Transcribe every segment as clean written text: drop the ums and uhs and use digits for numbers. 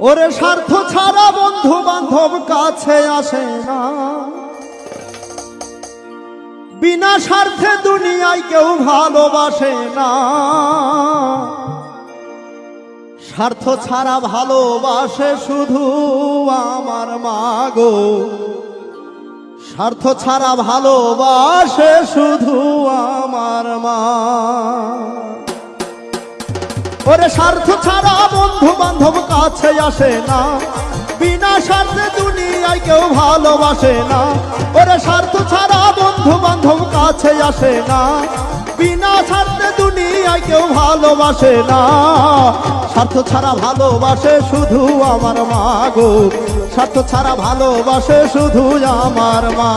ওরে স্বার্থ ছাড়া বন্ধু বান্ধব কাছে আসে না, বিনা স্বার্থে দুনিয়ায় কেউ ভালোবাসে না। স্বার্থ ছাড়া ভালোবাসে শুধু আমার মা গো, স্বার্থ ছাড়া ভালোবাসে শুধু আমার মা। ওরে স্বার্থ ছাড়া বন্ধু বান্ধব কাছে আসে না, বিনা স্বার্থে দুনিয়ায় কেউ ভালোবাসে না। ওরে স্বার্থ ছাড়া বন্ধু বান্ধব কাছে আসে না, বিনা স্বার্থে দুনিয়ায় কেউ ভালোবাসে না। স্বার্থ ছাড়া ভালোবাসে শুধু আমার মা গো, স্বার্থ ছাড়া ভালোবাসে শুধু আমার মা।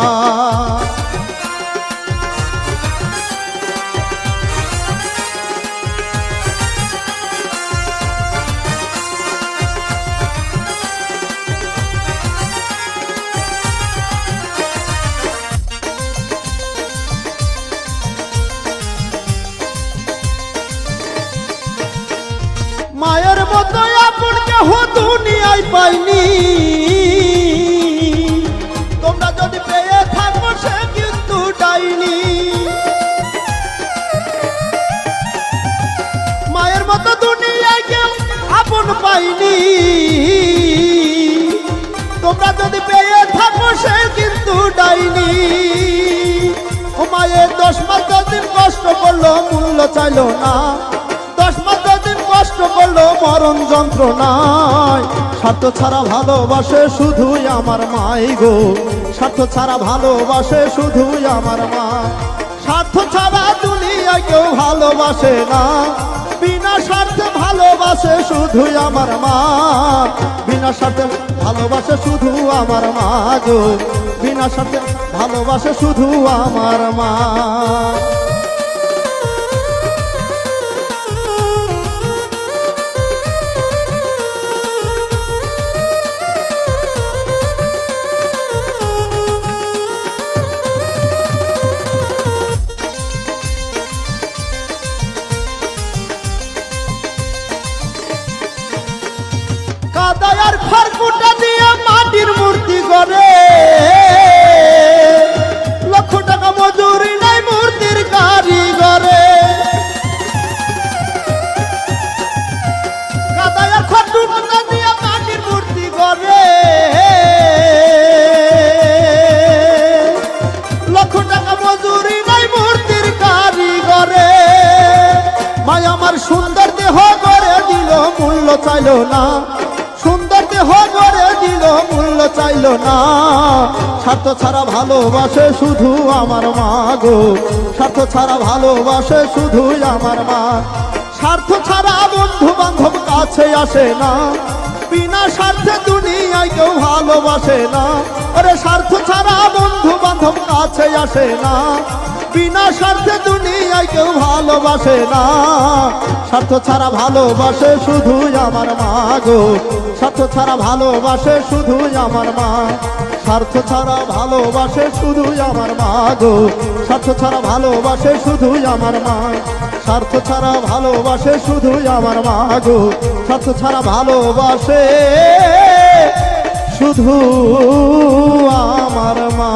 মায়ের মতো আপন কেহ দুনিয়ায় পাইনি, তোমরা যদি পেয়ে থাকো সে কিন্তু ডাইনি। মায়ের মতো দুনিয়ায় কেউ আপন পাইনি, তোমরা যদি পেয়ে থাকো সে কিন্তু ডাইনি। ও মায়ের 10 মাস 10 দিন কষ্ট করলো মূল্য চাইলো না, 10 মাস 10 দিন কষ্ট করলো মরণ যন্ত্রণায়। স্বার্থ ছাড়া ভালোবাসে শুধুই আমার মাই গো, স্বার্থ ছাড়া ভালোবাসে শুধুই আমার মা। স্বার্থ ছাড়া দুনিয়ায় কেউ ভালোবাসে না, বিনা স্বার্থে ভালোবাসে শুধুই আমার মা। বিনা স্বার্থে ভালোবাসে শুধু আমার মা গো, বিনা স্বার্থে ভালোবাসে শুধু আমার মা। কাদায়ার খড়কুটা দিয়ে মাটির মূর্তি করে, লক্ষ টাকা মজুরি নাই মূর্তির কারিগরে। কাদায়ার খড়কুটা দিয়ে মাটির মূর্তি করে, লক্ষ টাকা মজুরি নাই মূর্তির কারিগরে। মাই আমার সুন্দর দেহ করে দিল মূল্য চাইল না, সুন্দর দেহ গড়ে দিল মূল্য চাইল না। স্বার্থ ছাড়া ভালোবাসে শুধু আমার মা গো, স্বার্থ ছাড়া ভালোবাসে শুধু আমার মা। স্বার্থ ছাড়া বন্ধু বান্ধব কাছে আসে না, বিনা স্বার্থে দুনিয়ায় কেউ ভালোবাসে না। আরে স্বার্থ ছাড়া বন্ধু বান্ধব কাছে আসে না, বিনা স্বার্থে দুনিয়ায় কেউ ভালোবাসে না। স্বার্থ ছাড়া ভালোবাসে শুধু আমার মা গো, স্বার্থ ছাড়া ভালোবাসে শুধু আমার মা। স্বার্থ ছাড়া ভালোবাসে শুধু আমার মা গো, স্বার্থ ছাড়া ভালোবাসে শুধু আমার মা। স্বার্থ ছাড়া ভালোবাসে শুধু আমার মা গো, স্বার্থ ছাড়া ভালোবাসে শুধু আমার মা।